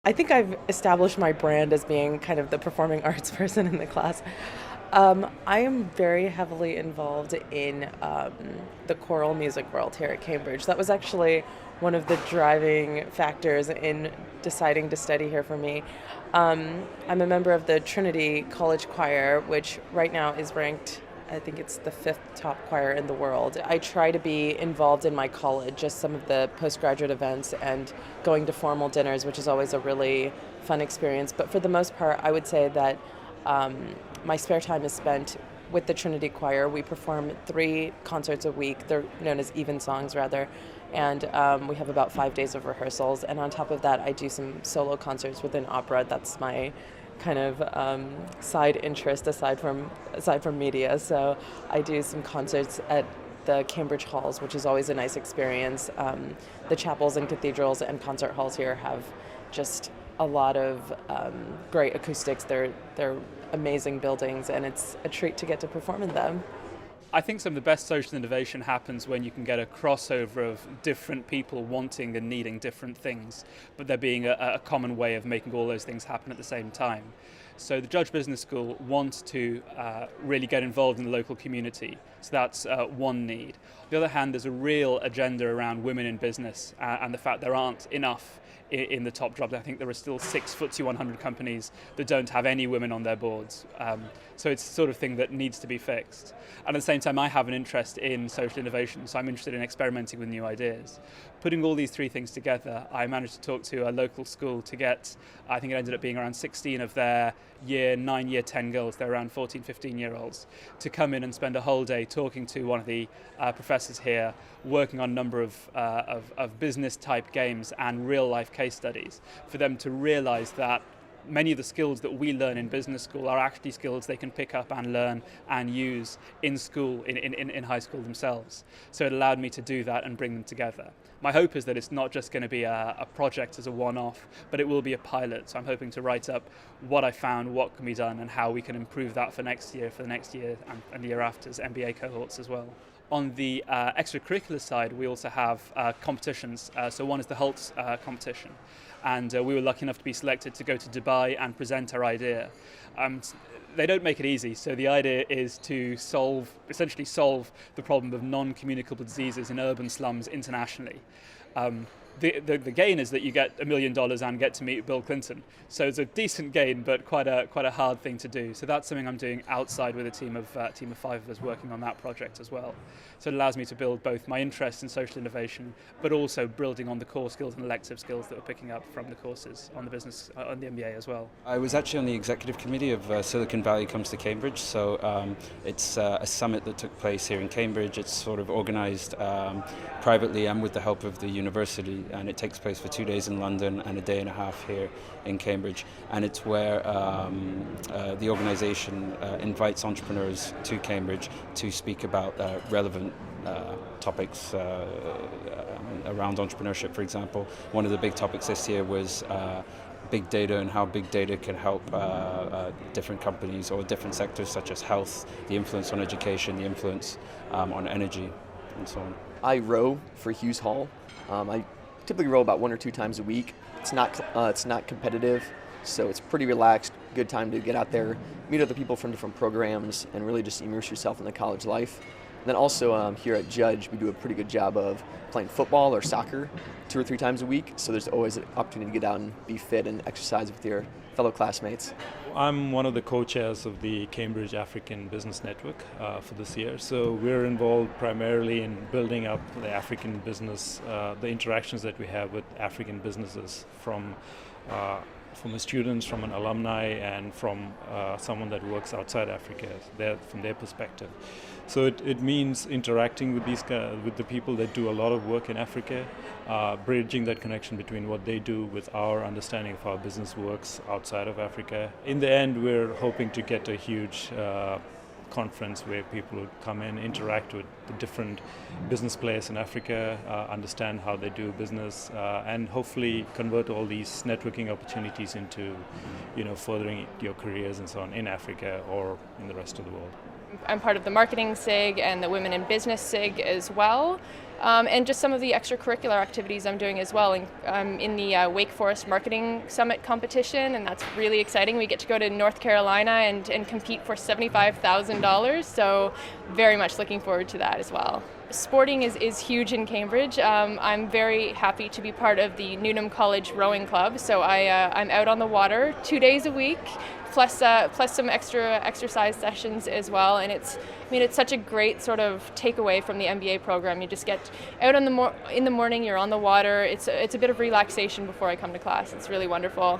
I think I've established my brand as being kind of the performing arts person in the class. I am very heavily involved in the choral music world here at Cambridge. That was actually one of the driving factors in deciding to study here for me. I'm a member of the Trinity College Choir, which right now is ranked, I think it's the fifth top choir in the world. I try to be involved in my college, just some of the postgraduate events and going to formal dinners, which is always a really fun experience. But for the most part, I would say that my spare time is spent with the Trinity Choir. We perform 3 concerts a week. They're known as evensongs, rather. And we have about 5 days of rehearsals. And on top of that, I do some solo concerts within opera. That's my kind of side interest aside from media. So I do some concerts at the Cambridge halls, which is always a nice experience. The chapels and cathedrals and concert halls here have just a lot of great acoustics. They're amazing buildings, and it's a treat to get to perform in them. I think some of the best social innovation happens when you can get a crossover of different people wanting and needing different things, but there being a common way of making all those things happen at the same time. So the Judge Business School wants to really get involved in the local community. So that's one need. On the other hand, there's a real agenda around women in business and the fact there aren't enough in the top jobs. I think there are still 6 FTSE 100 companies that don't have any women on their boards. So it's the sort of thing that needs to be fixed. And at the same time, I have an interest in social innovation, so I'm interested in experimenting with new ideas. Putting all these 3 things together, I managed to talk to a local school to get, I think it ended up being around 16 of their year 9, year 10 girls, they're around 14, 15-year-olds, to come in and spend a whole day talking to one of the professors here, working on a number of business-type games and real-life case studies, for them to realize that many of the skills that we learn in business school are actually skills they can pick up and learn and use in school, in high school themselves. So it allowed me to do that and bring them together. My hope is that it's not just going to be a project as a one-off, but it will be a pilot. So I'm hoping to write up what I found, what can be done, and how we can improve that for next year, and the year after's MBA cohorts as well. On the extracurricular side, we also have competitions. So one is the HALT competition. And we were lucky enough to be selected to go to Dubai and present our idea. They don't make it easy, so the idea is to essentially solve the problem of non-communicable diseases in urban slums internationally. The gain is that you get $1 million and get to meet Bill Clinton. So it's a decent gain, but quite a hard thing to do. So that's something I'm doing outside with a team of 5 of us working on that project as well. So it allows me to build both my interest in social innovation, but also building on the core skills and elective skills that we're picking up from the courses on the MBA as well. I was actually on the executive committee of Silicon Valley Comes to Cambridge. So it's a summit that took place here in Cambridge. It's sort of organised privately and with the help of the university, and it takes place for 2 days in London and a day and a half here in Cambridge. And it's where the organisation invites entrepreneurs to Cambridge to speak about relevant topics around entrepreneurship. For example, one of the big topics this year was big data and how big data can help different companies or different sectors such as health, the influence on education, the influence on energy, and so on. I row for Hughes Hall. I typically row about 1 or 2 times a week. It's not competitive, so it's pretty relaxed, good time to get out there, meet other people from different programs, and really just immerse yourself in the college life. And then also here at Judge, we do a pretty good job of playing football or soccer 2 or 3 times a week, so there's always an opportunity to get out and be fit and exercise with your fellow classmates. I'm one of the co-chairs of the Cambridge African Business Network for this year. So we're involved primarily in building up the African business, the interactions that we have with African businesses from the students, from an alumni, and from someone that works outside Africa, from their perspective. So it means interacting with with the people that do a lot of work in Africa, bridging that connection between what they do with our understanding of how business works outside of Africa. In the end, we're hoping to get a huge conference where people would come in, interact with the different business players in Africa, understand how they do business, and hopefully convert all these networking opportunities into, furthering your careers and so on in Africa or in the rest of the world. I'm part of the marketing SIG and the Women in Business SIG as well. and just some of the extracurricular activities I'm doing as well. I'm in the Wake Forest Marketing Summit competition, and that's really exciting. We get to go to North Carolina and compete for $75,000, so very much looking forward to that as well. Sporting is huge in Cambridge. I'm very happy to be part of the Newnham College Rowing Club, so I'm out on the water 2 days a week, plus some extra exercise sessions as well. And it's such a great sort of takeaway from the MBA program. You just get out in the morning, you're on the water. It's a bit of relaxation before I come to class. It's really wonderful.